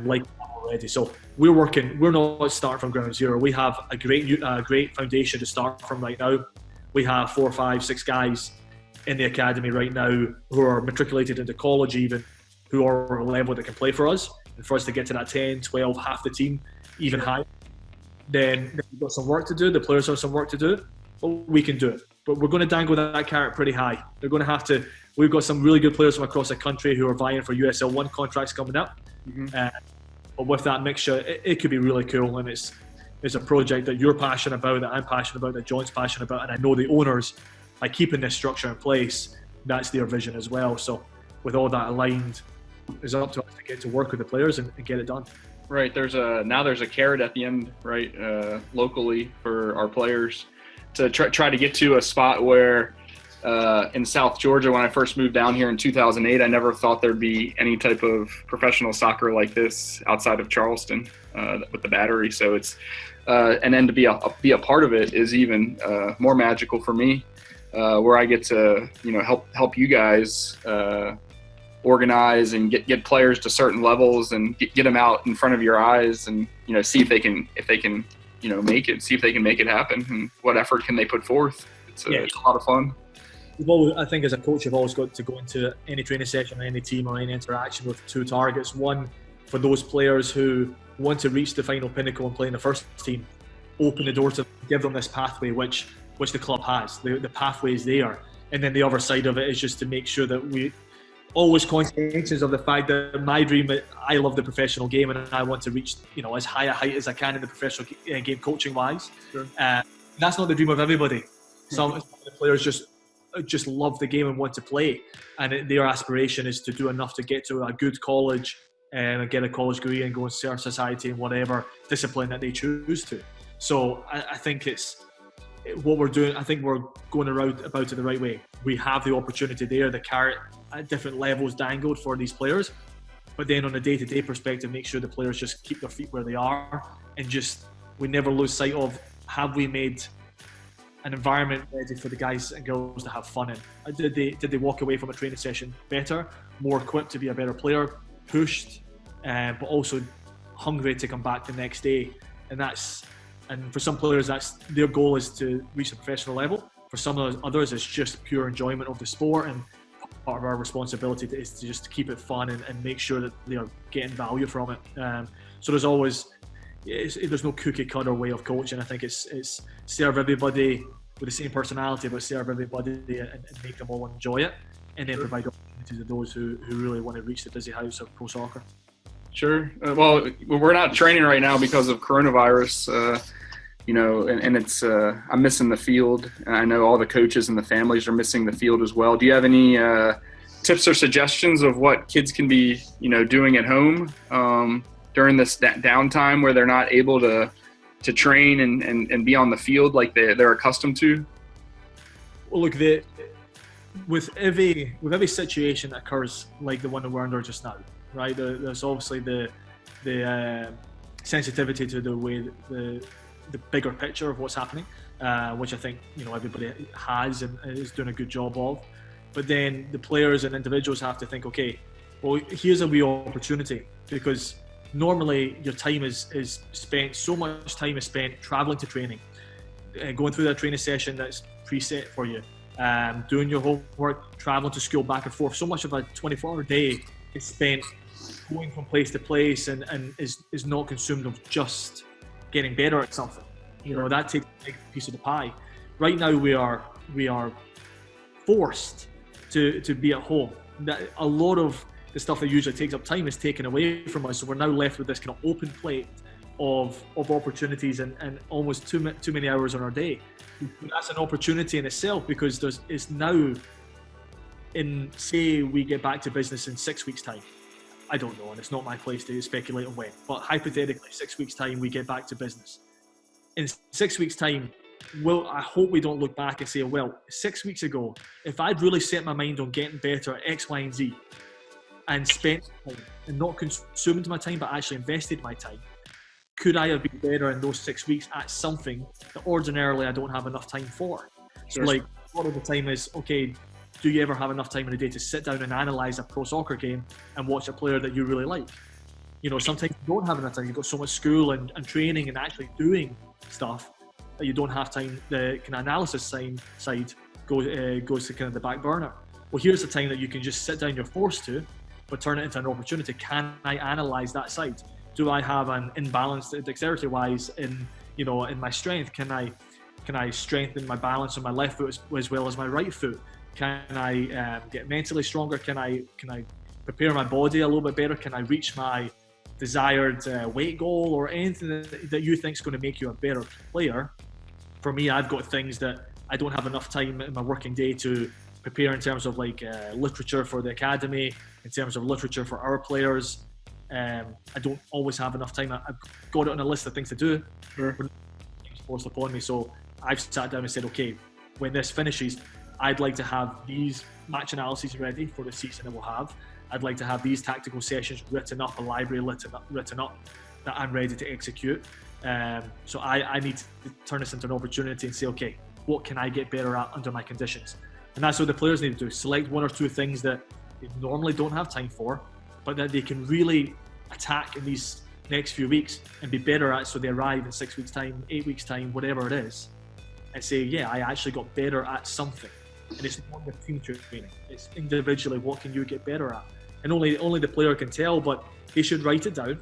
S2: like already. So we're not starting from ground zero. We have a great foundation to start from right now. We have 4, 5, 6 guys in the academy right now who are matriculated into college, even, who are at a level that can play for us. And for us to get to that 10, 12, half the team, even higher, then we've got some work to do. The players have some work to do, but we can do it. But we're going to dangle that carrot pretty high. They're going to have to. We've got some really good players from across the country who are vying for USL One contracts coming up. Mm-hmm. But with that mixture, it could be really cool, and it's a project that you're passionate about, that I'm passionate about, that John's passionate about, and I know the owners, by keeping this structure in place, that's their vision as well. So with all that aligned, it's up to us to get to work with the players and get it done.
S1: Right. There's a carrot at the end, right, locally for our players to try to get to a spot where in South Georgia, when I first moved down here in 2008, I never thought there'd be any type of professional soccer like this outside of Charleston with the Battery. So it's and then to be a part of it is even more magical for me, where I get to help you guys organize and get players to certain levels and get them out in front of your eyes, and see if they can make it, see if they can make it happen, and what effort can they put forth. It's a lot of fun.
S2: I think as a coach, you've always got to go into any training session, any team or any interaction with two targets. One, for those players who want to reach the final pinnacle and play in the first team, open the door to give them this pathway, which the club has. The pathway is there. And then the other side of it is just to make sure that we always conscientious of the fact that my dream, I love the professional game and I want to reach, as high a height as I can in the professional game coaching wise.
S1: Sure.
S2: That's not the dream of everybody. Some of the players just love the game and want to play, and their aspiration is to do enough to get to a good college and get a college degree and go and serve society in whatever discipline that they choose to. So I think it's what we're doing. I think we're going about it the right way. We have the opportunity there, the carrot at different levels dangled for these players, but then on a day-to-day perspective, make sure the players just keep their feet where they are, and we never lose sight of, have we made an environment ready for the guys and girls to have fun in? Did they walk away from a training session better, more equipped to be a better player, pushed, but also hungry to come back the next day? And for some players, that's their goal, is to reach the professional level. For some of others, it's just pure enjoyment of the sport, and part of our responsibility is to just keep it fun and make sure that they are getting value from it. So there's no cookie cutter way of coaching. I think it's serve everybody with the same personality, but serve everybody and make them all enjoy it, and then provide opportunities to those who really want to reach the dizzy heights of pro soccer.
S1: Sure. Well, we're not training right now because of coronavirus, and it's I'm missing the field, and I know all the coaches and the families are missing the field as well. Do you have any tips or suggestions of what kids can be, doing at home during this downtime where they're not able to train and be on the field like they're accustomed to?
S2: Well, look, with every situation that occurs like the one that we're under just now, right? There's obviously the sensitivity to the way the bigger picture of what's happening, which I think everybody has and is doing a good job of. But then the players and individuals have to think, okay, well, here's a real opportunity, because normally your time is spent, so much time is spent traveling to training, going through that training session that's preset for you, doing your homework, traveling to school back and forth. So much of a 24-hour day is spent going from place to place and is not consumed of just getting better at something. That takes a big piece of the pie. Right now we are forced to be at home. That a lot of the stuff that usually takes up time is taken away from us, so we're now left with this kind of open plate of opportunities and almost too many hours on our day. And that's an opportunity in itself, because it's now, say we get back to business in 6 weeks' time. I don't know, and it's not my place to speculate on when, but hypothetically 6 weeks' time we get back to business. In 6 weeks' time, I hope we don't look back and say, well, 6 weeks ago, if I'd really set my mind on getting better at X, Y, and Z, and spent time and not consumed my time but actually invested my time, could I have been better in those 6 weeks at something that ordinarily I don't have enough time for? So like, a lot of the time is, okay, do you ever have enough time in a day to sit down and analyse a pro soccer game and watch a player that you really like? Sometimes you don't have enough time. You've got so much school and training and actually doing stuff that you don't have time. The kind of analysis side goes to kind of the back burner. Well, here's the time that you can just sit down, you're forced to, but turn it into an opportunity. Can I analyse that side? Do I have an imbalance dexterity-wise in my strength? Can I strengthen my balance on my left foot as well as my right foot? Can I get mentally stronger? Can I prepare my body a little bit better? Can I reach my desired weight goal, or anything that you think is going to make you a better player? For me, I've got things that I don't have enough time in my working day to prepare in terms of literature for the academy, in terms of literature for our players. I don't always have enough time. I've got it on a list of things to do. Sure. It's forced upon me. So I've sat down and said, okay, when this finishes, I'd like to have these match analyses ready for the season that we'll have. I'd like to have these tactical sessions written up, a library written up that I'm ready to execute. So I need to turn this into an opportunity and say, okay, what can I get better at under my conditions? And that's what the players need to do. Select one or two things that they normally don't have time for, but that they can really attack in these next few weeks and be better at, so they arrive in 6 weeks' time, 8 weeks' time, whatever it is, and say, yeah, I actually got better at something. and it's not the team training. It's individually, what can you get better at? And only the player can tell, but they should write it down,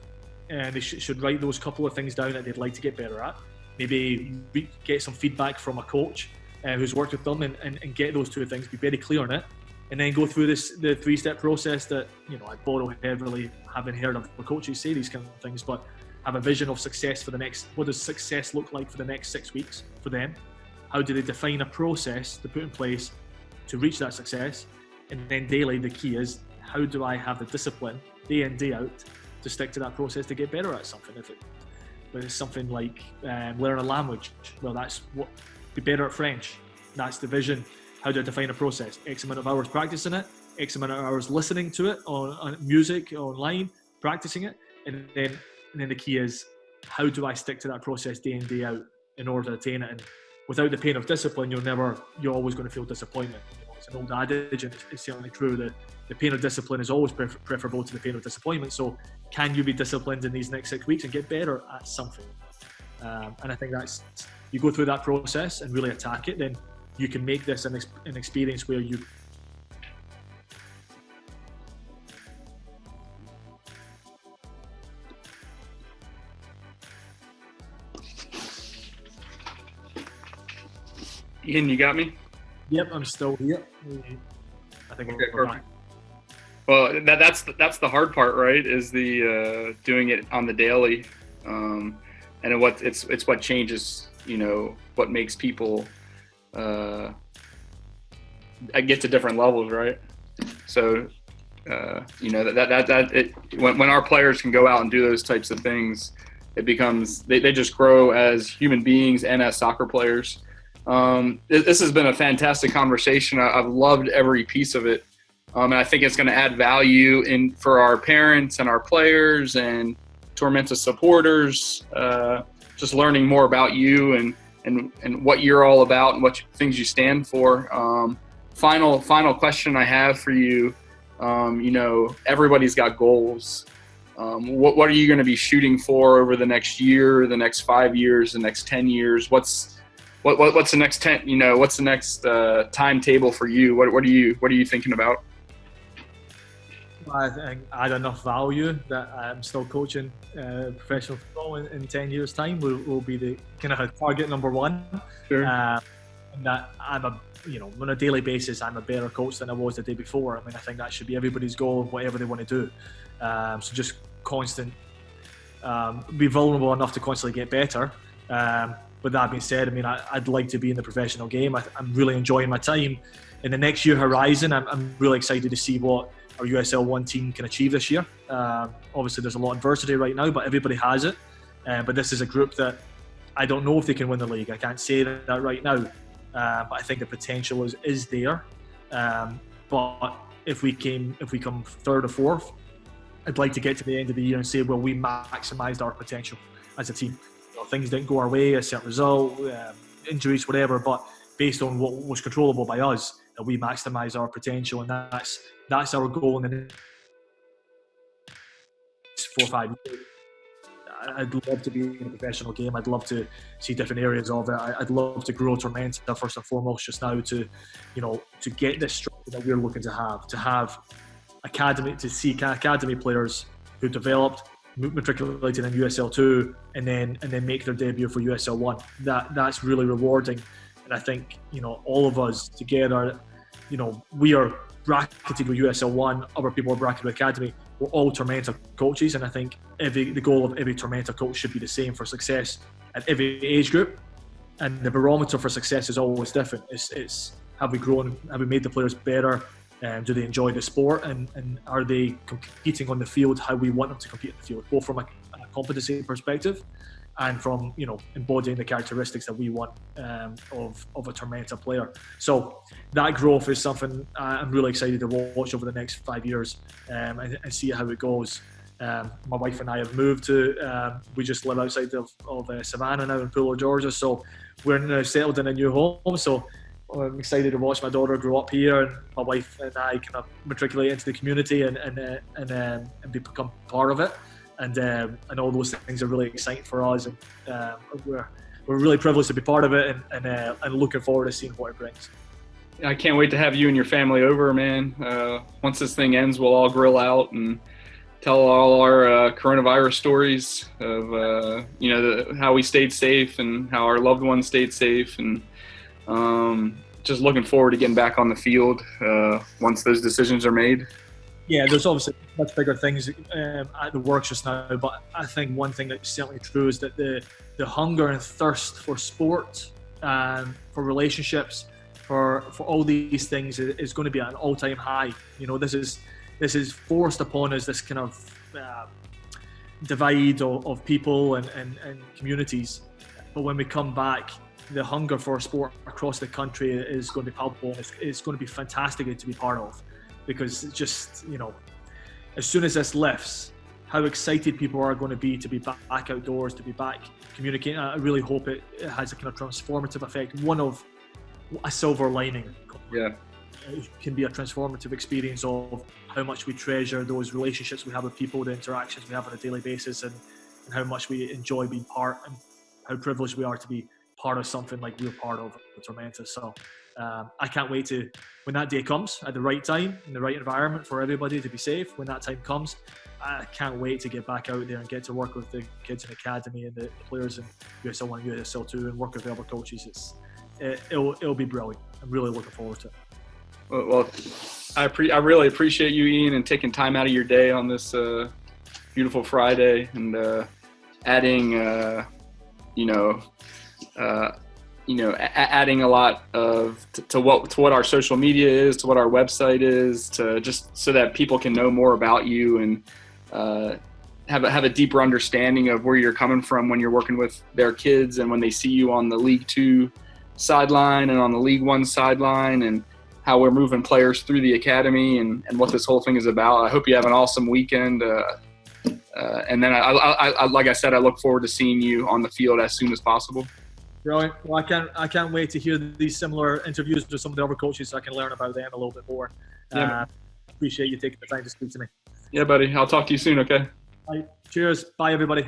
S2: and they should write those couple of things down that they'd like to get better at. Maybe get some feedback from a coach who's worked with them, and get those two things, be very clear on it, and then go through the 3-step process that, I borrow heavily, having heard of the coaches say these kind of things, but have a vision of success for the next, what does success look like for the next 6 weeks for them? How do they define a process to put in place to reach that success? And then daily, the key is, how do I have the discipline day in, day out to stick to that process to get better at something? If it's something like learn a language, well, that's what, be better at French. That's the vision. How do I define a process? X amount of hours practicing it, X amount of hours listening to it on music, online, practicing it. And then the key is, how do I stick to that process day in, day out in order to attain it? And without the pain of discipline, you're always going to feel disappointment. It's an old adage, and it's certainly true that the pain of discipline is always preferable to the pain of disappointment. So can you be disciplined in these next 6 weeks and get better at something? And I think that's, you go through that process and really attack it, then you can make this an experience where you
S1: Ian, you got me?
S2: Yep, I'm still here. I think
S1: Okay,
S2: we're
S1: perfect. Well, that's the hard part, right? Is the doing it on the daily, and it's what changes, what makes people get to different levels, right? So, when our players can go out and do those types of things, it becomes they just grow as human beings and as soccer players. This has been a fantastic conversation. I've loved every piece of it. And I think it's going to add value for our parents and our players and Tormenta supporters, just learning more about you and what you're all about and what things you stand for. Final question I have for you. Everybody's got goals. What are you going to be shooting for over the next year, the next 5 years, the next 10 years? What's the next 10? What's the next timetable for you? What are you thinking about?
S2: I think add enough value that I'm still coaching professional football in 10 years' time will be the kind of target number one.
S1: Sure.
S2: And that I'm on a daily basis, I'm a better coach than I was the day before. I think that should be everybody's goal, whatever they want to do. So just constant, be vulnerable enough to constantly get better. With that being said, I'd like to be in the professional game. I'm really enjoying my time. In the next year horizon, I'm really excited to see what our USL One team can achieve this year. Obviously, there's a lot of adversity right now, but everybody has it. But this is a group that I don't know if they can win the league. I can't say that right now. But I think the potential is there. But if we come third or fourth, I'd like to get to the end of the year and say, well, we maximised our potential as a team. Things didn't go our way, a certain result, injuries, whatever, but based on what was controllable by us, that we maximise our potential, and that's our goal in the next 4 or 5 years. I'd love to be in a professional game. I'd love to see different areas of it. I'd love to grow Tormenta first and foremost just now to get this structure that we're looking to have academy, to see academy players who developed, matriculated in USL 2 and then make their debut for USL 1. That's really rewarding. And I think, all of us together, we are bracketed with USL 1, other people are bracketed with academy. We're all Tormenta coaches, and I think the goal of every Tormenta coach should be the same for success at every age group. And the barometer for success is always different. It's have we grown, have we made the players better? Do they enjoy the sport, and are they competing on the field how we want them to compete in the field, both from a competency perspective and from embodying the characteristics that we want of a Tormenta player. So that growth is something I'm really excited to watch over the next 5 years and see how it goes. My wife and I have moved to, we just live outside of Savannah now in Pooler, Georgia, so we're now settled in a new home. So I'm excited to watch my daughter grow up here, and my wife and I kind of matriculate into the community and become part of it. And all those things are really exciting for us, and we're really privileged to be part of it, and looking forward to seeing what it brings.
S1: I can't wait to have you and your family over, man. Once this thing ends, we'll all grill out and tell all our coronavirus stories of how we stayed safe and how our loved ones stayed safe, and just looking forward to getting back on the field once those decisions are made.
S2: Yeah, there's obviously much bigger things at the works just now, but I think one thing that's certainly true is that the hunger and thirst for sport and for relationships, for all these things is going to be at an all-time high. You know, this is forced upon us, this kind of divide of people and communities. But when we come back, the hunger for sport across the country is going to be palpable. It's going to be fantastic to be part of, because it's just, you know, as soon as this lifts, how excited people are going to be back outdoors, to be back communicating. I really hope it has a kind of transformative effect. One of a silver lining.
S1: Yeah.
S2: It can be a transformative experience of how much we treasure those relationships we have with people, the interactions we have on a daily basis, and how much we enjoy being part, and how privileged we are to be part of something like we're part of Tormenta. So I can't wait to, when that day comes, at the right time, in the right environment for everybody to be safe, when that time comes, I can't wait to get back out there and get to work with the kids in the academy and the players in USL 1 and USL 2 and work with the other coaches. It'll be brilliant. I'm really looking forward to it.
S1: Well, I really appreciate you, Ian, and taking time out of your day on this beautiful Friday, and adding adding a lot to what our social media is, to what our website is, to just so that people can know more about you and have a deeper understanding of where you're coming from when you're working with their kids, and when they see you on the League 2 sideline and on the League 1 sideline, and how we're moving players through the academy, and what this whole thing is about. I hope you have an awesome weekend. And then, I like I said, I look forward to seeing you on the field as soon as possible.
S2: Brilliant. Well, I can't wait to hear these similar interviews with some of the other coaches so I can learn about them a little bit more.
S1: Yeah.
S2: Appreciate you taking the time to speak to me.
S1: Yeah, buddy. I'll talk to you soon, okay?
S2: All right. Cheers. Bye, everybody.